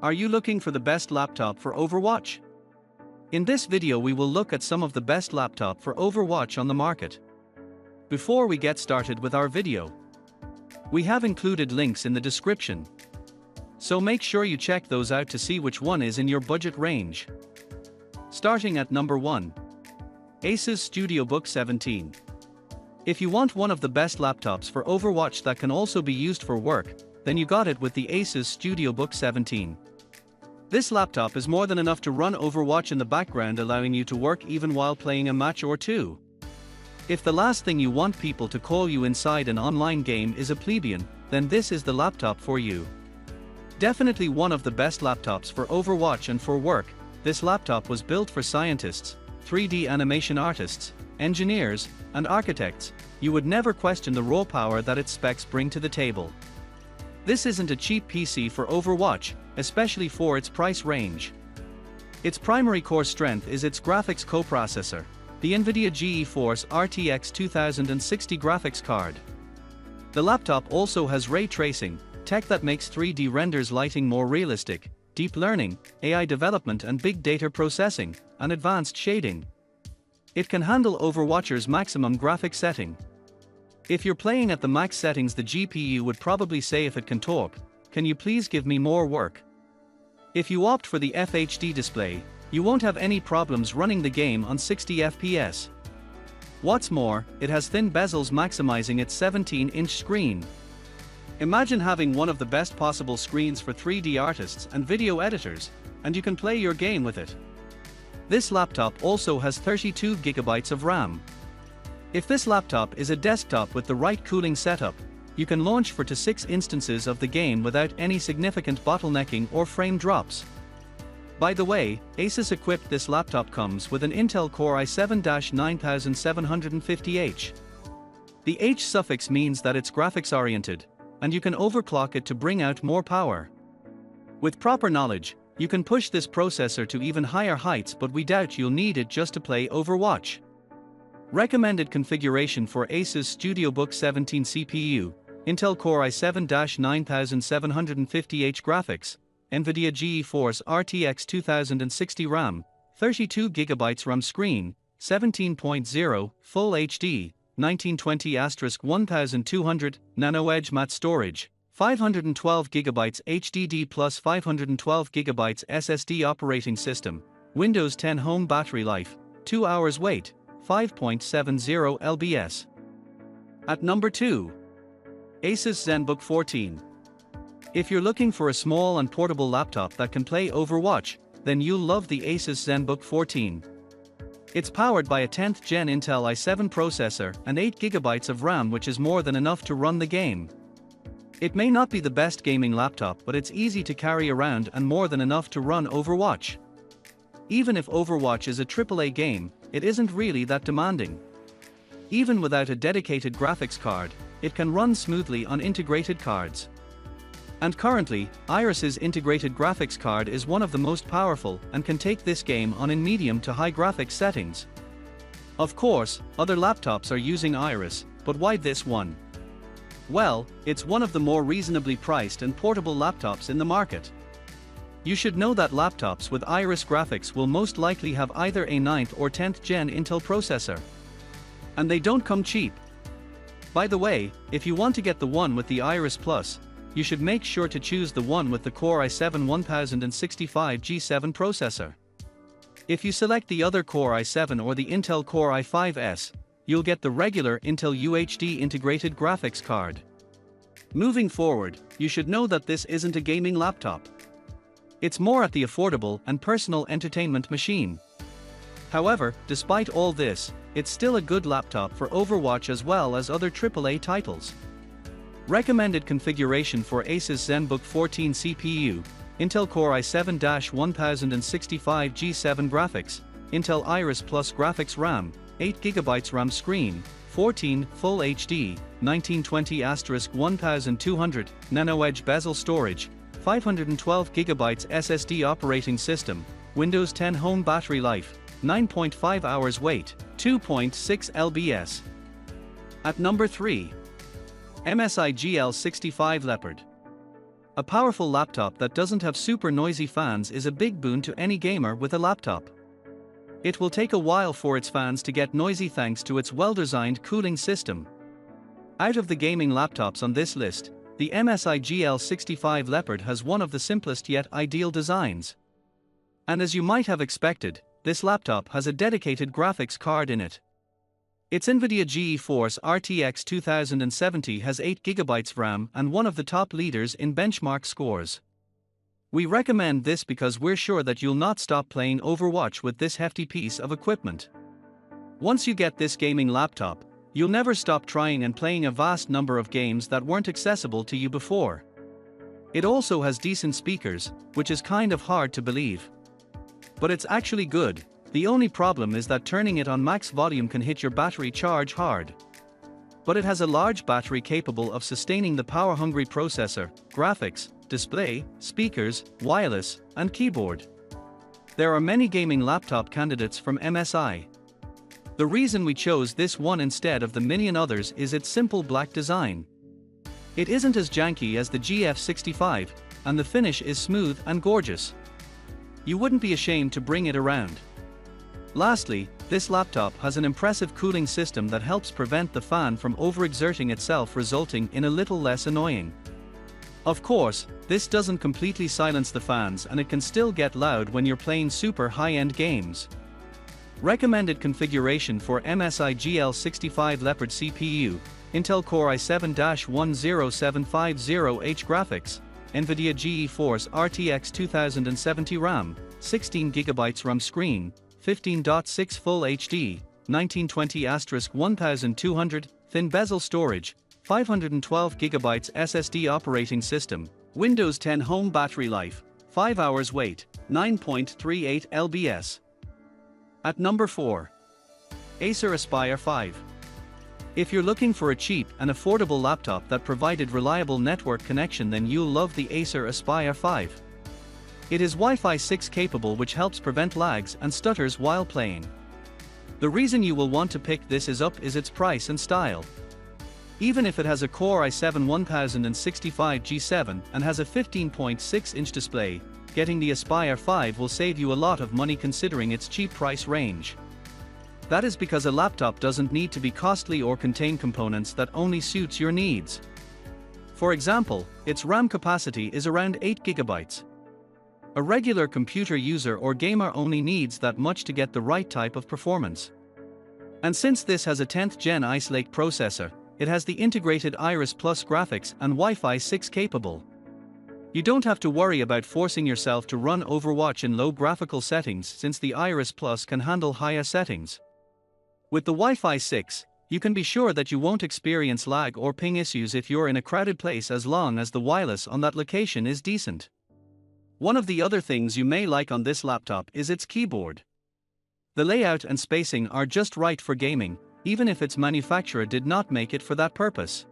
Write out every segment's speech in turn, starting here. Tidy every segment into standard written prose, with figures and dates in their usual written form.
Are you looking for the best laptop for Overwatch? In this video we will look at some of the best laptop for Overwatch on the market. Before we get started with our video, we have included links in the description, so make sure you check those out to see which one is in your budget range. Starting at number 1. ASUS StudioBook 17. If you want one of the best laptops for Overwatch that can also be used for work, then you got it with the ASUS StudioBook 17. This laptop is more than enough to run Overwatch in the background, allowing you to work even while playing a match or two. If the last thing you want people to call you inside an online game is a plebeian, then this is the laptop for you. Definitely one of the best laptops for Overwatch and for work. This laptop was built for scientists, 3D animation artists, engineers, and architects. You would never question the raw power that its specs bring to the table. This isn't a cheap PC for Overwatch, especially for its price range. Its primary core strength is its graphics coprocessor, the NVIDIA GeForce RTX 2060 graphics card. The laptop also has ray tracing, tech that makes 3D renders lighting more realistic, deep learning, AI development and big data processing, and advanced shading. It can handle Overwatch's maximum graphic setting. If you're playing at the max settings, the GPU would probably say if it can talk, "Can you please give me more work?" If you opt for the FHD display, you won't have any problems running the game on 60 FPS. What's more, it has thin bezels maximizing its 17-inch screen. Imagine having one of the best possible screens for 3D artists and video editors, and you can play your game with it. This laptop also has 32 GB of RAM. If this laptop is a desktop with the right cooling setup, you can launch 4 to 6 instances of the game without any significant bottlenecking or frame drops. By the way, ASUS equipped this laptop comes with an Intel Core i7-9750H. The H suffix means that it's graphics oriented, and you can overclock it to bring out more power. With proper knowledge, you can push this processor to even higher heights, but we doubt you'll need it just to play Overwatch. Recommended configuration for ASUS StudioBook 17 CPU, Intel Core i7-9750H graphics, NVIDIA GeForce RTX 2060 RAM, 32 GB RAM screen, 17.0, Full HD, 1920*1200, Nano Edge matte storage, 512 GB HDD plus 512 GB SSD operating system, Windows 10 home battery life, 2 hours wait, 5.70 lbs. At number 2. ASUS ZenBook 14. If you're looking for a small and portable laptop that can play Overwatch, then you'll love the ASUS ZenBook 14. It's powered by a 10th gen Intel i7 processor and 8 GB of RAM, which is more than enough to run the game. It may not be the best gaming laptop, but it's easy to carry around and more than enough to run Overwatch. Even if Overwatch is a AAA game, it isn't really that demanding. Even without a dedicated graphics card, it can run smoothly on integrated cards. And currently, Iris's integrated graphics card is one of the most powerful and can take this game on in medium to high graphics settings. Of course, other laptops are using Iris, but why this one? Well, it's one of the more reasonably priced and portable laptops in the market. You should know that laptops with Iris graphics will most likely have either a 9th or 10th gen Intel processor. And they don't come cheap. By the way, if you want to get the one with the Iris Plus, you should make sure to choose the one with the Core i7-1065 G7 processor. If you select the other Core i7 or the Intel Core i5S, you'll get the regular Intel UHD integrated graphics card. Moving forward, you should know that this isn't a gaming laptop. It's more at the affordable and personal entertainment machine. However, despite all this, it's still a good laptop for Overwatch as well as other AAA titles. Recommended configuration for ASUS ZenBook 14 CPU, Intel Core i7-1065 G7 graphics, Intel Iris Plus graphics RAM, 8 GB RAM screen, 14 Full HD, 1920*1200, Nano Edge bezel storage, 512 GB SSD operating system, Windows 10 home battery life, 9.5 hours wait, 2.6 lbs. At number 3. MSI GL65 Leopard. A powerful laptop that doesn't have super noisy fans is a big boon to any gamer with a laptop. It will take a while for its fans to get noisy thanks to its well-designed cooling system. Out of the gaming laptops on this list, the MSI GL65 Leopard has one of the simplest yet ideal designs. And as you might have expected, this laptop has a dedicated graphics card in it. Its NVIDIA GeForce RTX 2070 has 8GB RAM and one of the top leaders in benchmark scores. We recommend this because we're sure that you'll not stop playing Overwatch with this hefty piece of equipment. Once you get this gaming laptop, you'll never stop trying and playing a vast number of games that weren't accessible to you before. It also has decent speakers, which is kind of hard to believe. But it's actually good. The only problem is that turning it on max volume can hit your battery charge hard. But it has a large battery capable of sustaining the power-hungry processor, graphics, display, speakers, wireless, and keyboard. There are many gaming laptop candidates from MSI. The reason we chose this one instead of the million others is its simple black design. It isn't as janky as the GF65, and the finish is smooth and gorgeous. You wouldn't be ashamed to bring it around. Lastly, this laptop has an impressive cooling system that helps prevent the fan from overexerting itself, resulting in a little less annoying. Of course, this doesn't completely silence the fans and it can still get loud when you're playing super high-end games. Recommended configuration for MSI GL65 Leopard CPU, Intel Core i7-10750H graphics, NVIDIA GeForce RTX 2070 RAM, 16GB RAM screen, 15.6 Full HD, 1920*1200, thin bezel storage, 512GB SSD operating system, Windows 10 home battery life, 5 hours wait, 9.38 lbs. At number 4. Acer Aspire 5. If you're looking for a cheap and affordable laptop that provided reliable network connection, then you'll love the Acer Aspire 5. It is Wi-Fi 6 capable, which helps prevent lags and stutters while playing. The reason you will want to pick this is its price and style. Even if it has a Core i7-1065 G7 and has a 15.6-inch display, getting the Aspire 5 will save you a lot of money considering its cheap price range. That is because a laptop doesn't need to be costly or contain components that only suits your needs. For example, its RAM capacity is around 8GB. A regular computer user or gamer only needs that much to get the right type of performance. And since this has a 10th Gen Ice Lake processor, it has the integrated Iris Plus graphics and Wi-Fi 6 capable. You don't have to worry about forcing yourself to run Overwatch in low graphical settings, since the Iris Plus can handle higher settings. With the Wi-Fi 6, you can be sure that you won't experience lag or ping issues if you're in a crowded place, as long as the wireless on that location is decent. One of the other things you may like on this laptop is its keyboard. The layout and spacing are just right for gaming, even if its manufacturer did not make it for that purpose.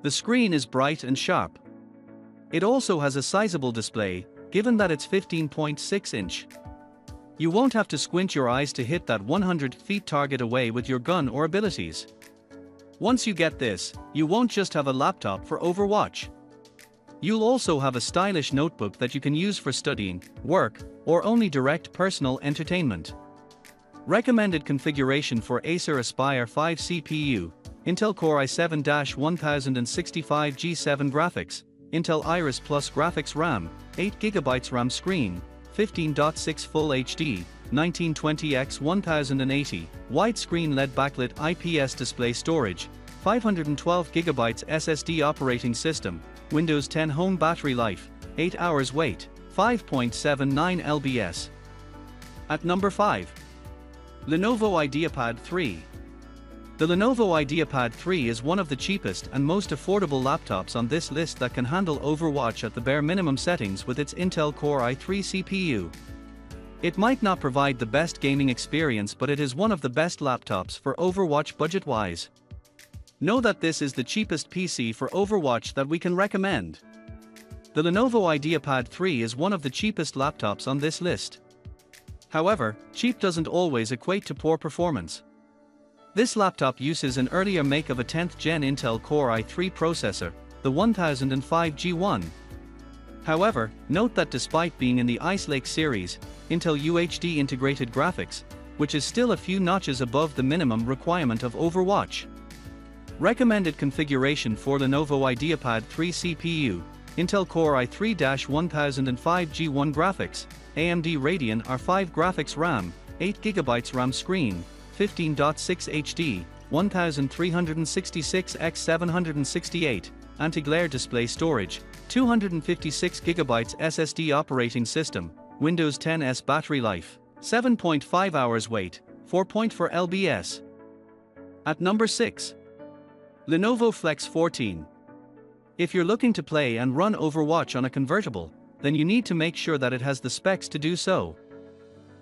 The screen is bright and sharp. It also has a sizable display, given that it's 15.6-inch. You won't have to squint your eyes to hit that 100 feet target away with your gun or abilities. Once you get this, you won't just have a laptop for Overwatch. You'll also have a stylish notebook that you can use for studying, work, or only direct personal entertainment. Recommended configuration for Acer Aspire 5 CPU, Intel Core i7-1065 G7 graphics, Intel Iris Plus graphics RAM, 8GB RAM screen, 15.6 Full HD, 1920x1080, widescreen LED backlit IPS display storage, 512GB SSD operating system, Windows 10 home battery life, 8 hours wait, 5.79 lbs. At number 5. Lenovo IdeaPad 3. The Lenovo IdeaPad 3 is one of the cheapest and most affordable laptops on this list that can handle Overwatch at the bare minimum settings with its Intel Core i3 CPU. It might not provide the best gaming experience, but it is one of the best laptops for Overwatch budget-wise. Know that this is the cheapest PC for Overwatch that we can recommend. The Lenovo IdeaPad 3 is one of the cheapest laptops on this list. However, cheap doesn't always equate to poor performance. This laptop uses an earlier make of a 10th Gen Intel Core i3 processor, the 1005 G1. However, note that despite being in the Ice Lake series, Intel UHD integrated graphics, which is still a few notches above the minimum requirement of Overwatch. Recommended configuration for Lenovo IdeaPad 3 CPU, Intel Core i3-1005 G1 graphics, AMD Radeon R5 graphics RAM, 8GB RAM screen, 15.6 HD, 1366x768, anti-glare display storage, 256GB SSD operating system, Windows 10s battery life, 7.5 hours wait, 4.4 lbs. At number 6. Lenovo Flex 14. If you're looking to play and run Overwatch on a convertible, then you need to make sure that it has the specs to do so.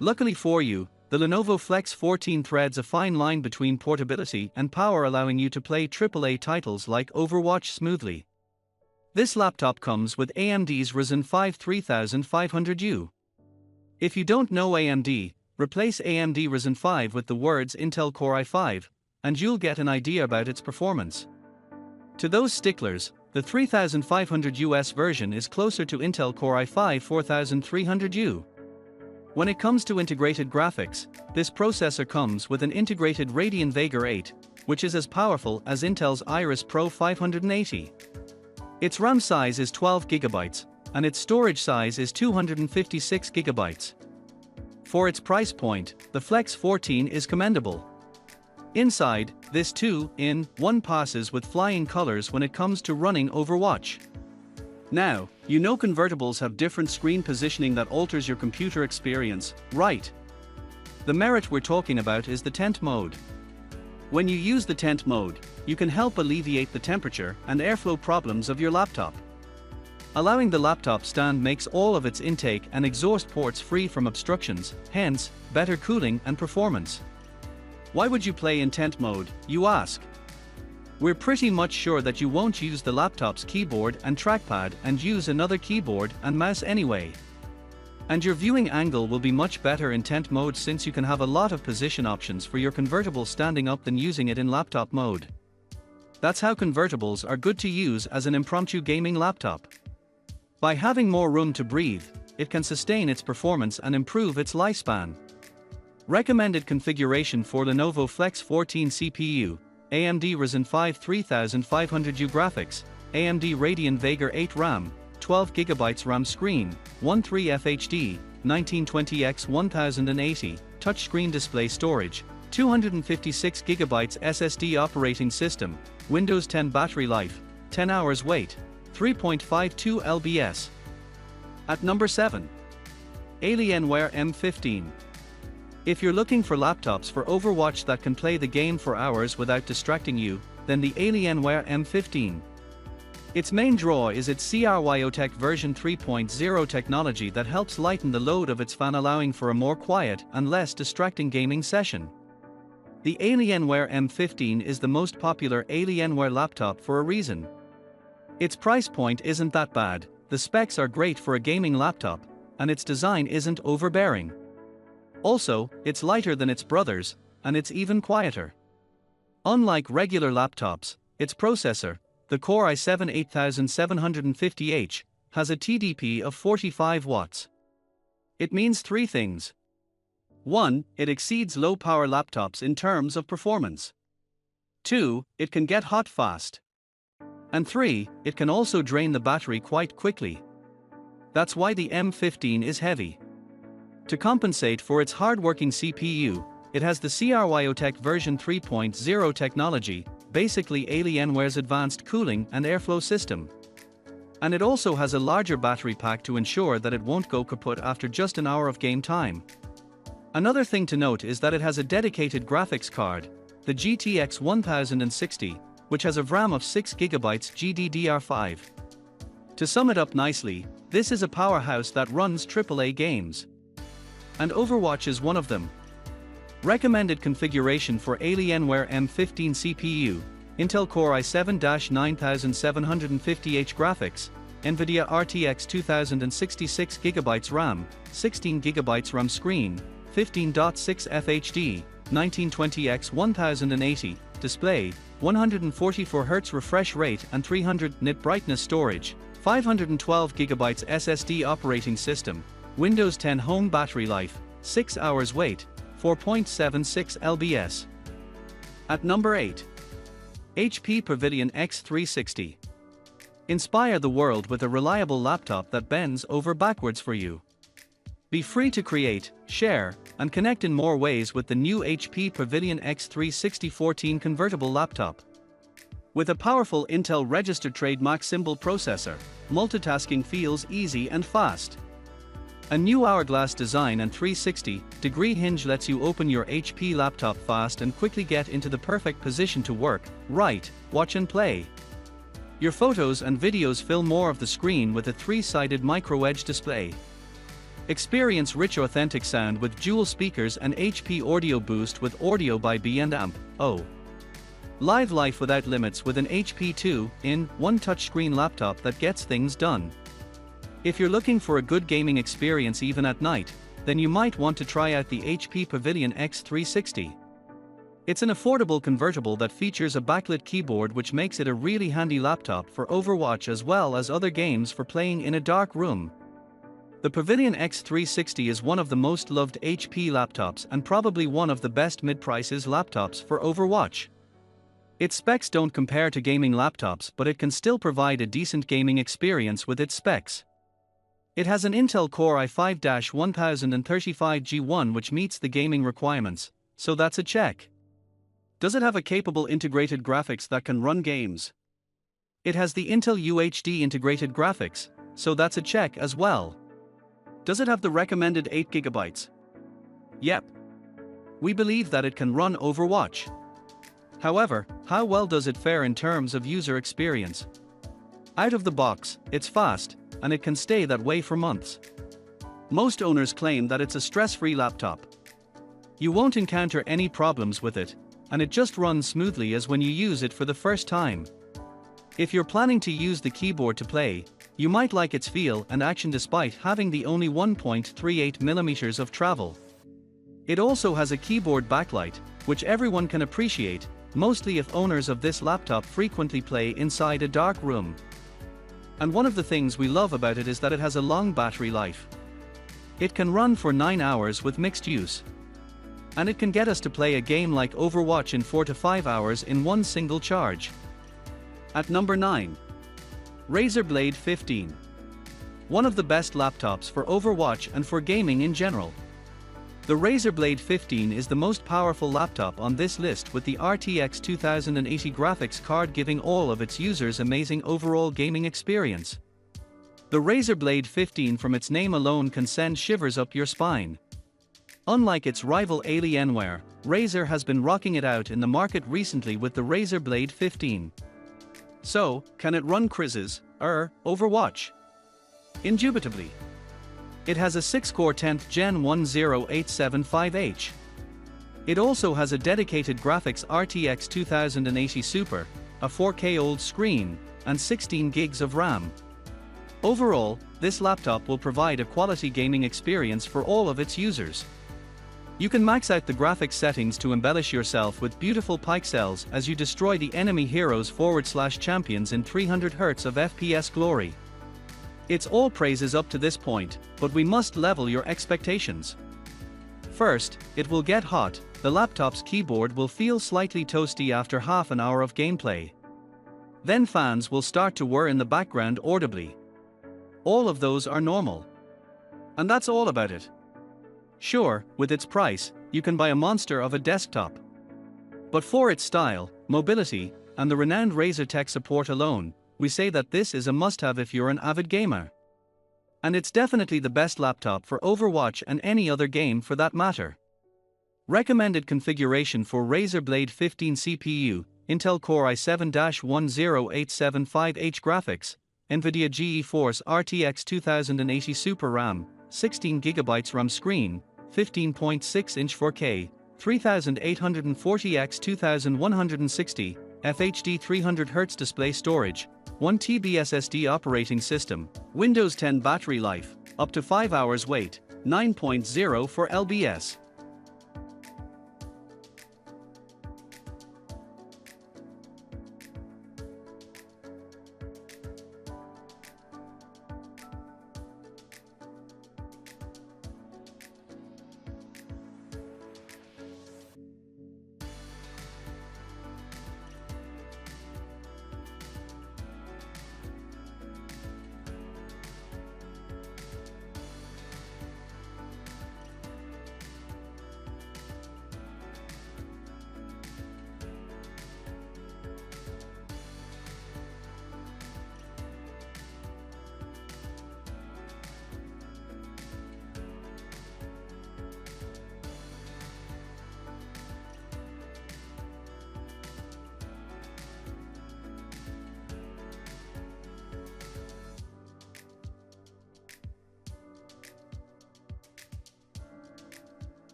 Luckily for you, the Lenovo Flex 14 threads a fine line between portability and power, allowing you to play AAA titles like Overwatch smoothly. This laptop comes with AMD's Ryzen 5 3500U. If you don't know AMD, replace AMD Ryzen 5 with the words Intel Core i5, and you'll get an idea about its performance. To those sticklers, the 3500 US version is closer to Intel Core i5 4300U. When it comes to integrated graphics, this processor comes with an integrated Radeon Vega 8, which is as powerful as Intel's Iris Pro 580. Its RAM size is 12GB, and its storage size is 256GB. For its price point, the Flex 14 is commendable. Inside, this 2-in-1 passes with flying colors when it comes to running Overwatch. Now, you know convertibles have different screen positioning that alters your computer experience, right? The merit we're talking about is the tent mode. When you use the tent mode, you can help alleviate the temperature and airflow problems of your laptop. Allowing the laptop stand makes all of its intake and exhaust ports free from obstructions, hence, better cooling and performance. Why would you play in tent mode, you ask? We're pretty much sure that you won't use the laptop's keyboard and trackpad and use another keyboard and mouse anyway. And your viewing angle will be much better in tent mode, since you can have a lot of position options for your convertible standing up than using it in laptop mode. That's how convertibles are good to use as an impromptu gaming laptop. By having more room to breathe, it can sustain its performance and improve its lifespan. Recommended configuration for Lenovo Flex 14 CPU, AMD Ryzen 5 3500U graphics, AMD Radeon Vega 8 RAM, 12GB RAM screen, 13F HD, 1920x1080, touchscreen display storage, 256GB SSD operating system, Windows 10 battery life, 10 hours wait, 3.52 lbs. At number 7. Alienware M15. If you're looking for laptops for Overwatch that can play the game for hours without distracting you, then the Alienware M15. Its main draw is its Cryotech version 3.0 technology that helps lighten the load of its fan, allowing for a more quiet and less distracting gaming session. The Alienware M15 is the most popular Alienware laptop for a reason. Its price point isn't that bad, the specs are great for a gaming laptop, and its design isn't overbearing. Also, it's lighter than its brothers, and it's even quieter. Unlike regular laptops, its processor, the Core i7-8750H, has a TDP of 45 watts. It means three things. 1. It exceeds low-power laptops in terms of performance. 2. It can get hot fast. And 3. It can also drain the battery quite quickly. That's why the M15 is heavy. To compensate for its hard-working CPU, it has the Cryotech version 3.0 technology, basically Alienware's advanced cooling and airflow system. And it also has a larger battery pack to ensure that it won't go kaput after just an hour of game time. Another thing to note is that it has a dedicated graphics card, the GTX 1060, which has a RAM of 6GB GDDR5. To sum it up nicely, this is a powerhouse that runs AAA games. And Overwatch is one of them. Recommended configuration for Alienware M15 CPU, Intel Core i7-9750H graphics, NVIDIA RTX 2066GB RAM, 16GB RAM screen, 15.6 FHD, 1920x1080, display, 144Hz refresh rate and 300 nit brightness storage, 512GB SSD operating system, Windows 10 home battery life, 6 hours wait, 4.76 lbs. At number 8. HP Pavilion X360. Inspire the world with a reliable laptop that bends over backwards for you. Be free to create, share, and connect in more ways with the new HP Pavilion X360 14 convertible laptop. With a powerful Intel registered trademark symbol processor, multitasking feels easy and fast. A new hourglass design and 360-degree hinge lets you open your HP laptop fast and quickly get into the perfect position to work, write, watch and play. Your photos and videos fill more of the screen with a 3-sided micro-edge display. Experience rich authentic sound with dual speakers and HP Audio Boost with Audio by B and Amp. Live life without limits with an HP 2-in-1 touchscreen laptop that gets things done. If you're looking for a good gaming experience even at night, then you might want to try out the HP Pavilion X360. It's an affordable convertible that features a backlit keyboard which makes it a really handy laptop for Overwatch as well as other games for playing in a dark room. The Pavilion X360 is one of the most loved HP laptops and probably one of the best mid-prices laptops for Overwatch. Its specs don't compare to gaming laptops, but it can still provide a decent gaming experience with its specs. It has an Intel Core i5-1035G1 which meets the gaming requirements, so that's a check. Does it have a capable integrated graphics that can run games? It has the Intel UHD integrated graphics, so that's a check as well. Does it have the recommended 8GB? Yep. We believe that it can run Overwatch. However, how well does it fare in terms of user experience? Out of the box, it's fast, and it can stay that way for months. Most owners claim that it's a stress-free laptop. You won't encounter any problems with it, and it just runs smoothly as when you use it for the first time. If you're planning to use the keyboard to play, you might like its feel and action despite having the only 1.38mm of travel. It also has a keyboard backlight, which everyone can appreciate, mostly if owners of this laptop frequently play inside a dark room. And one of the things we love about it is that it has a long battery life. It can run for 9 hours with mixed use. And it can get us to play a game like Overwatch in 4 to 5 hours in one single charge. At number 9. Razer Blade 15. One of the best laptops for Overwatch and for gaming in general. The Razer Blade 15 is the most powerful laptop on this list with the RTX 2080 graphics card giving all of its users amazing overall gaming experience. The Razer Blade 15 from its name alone can send shivers up your spine. Unlike its rival Alienware, Razer has been rocking it out in the market recently with the Razer Blade 15. So, can it run Criz's Overwatch? Indubitably. It has a 6-core 10th Gen 10875H. It also has a dedicated graphics RTX 2080 Super, a 4K old screen, and 16 gigs of RAM. Overall, this laptop will provide a quality gaming experience for all of its users. You can max out the graphics settings to embellish yourself with beautiful pixels as you destroy the enemy heroes / champions in 300Hz of FPS glory. It's all praises up to this point, but we must level your expectations. First, it will get hot. The laptop's keyboard will feel slightly toasty after half an hour of gameplay. Then fans will start to whir in the background audibly. All of those are normal. And that's all about it. Sure, with its price, you can buy a monster of a desktop. But for its style, mobility, and the renowned Razer tech support alone, we say that this is a must-have if you're an avid gamer. And it's definitely the best laptop for Overwatch and any other game for that matter. Recommended configuration for Razer Blade 15 CPU, Intel Core i7-10875H graphics, NVIDIA GeForce RTX 2080 Super RAM, 16GB RAM screen, 15.6-inch 4K, 3840x2160, FHD 300Hz display storage, 1TB SSD operating system, Windows 10 battery life, up to 5 hours wait, 9.04 lbs.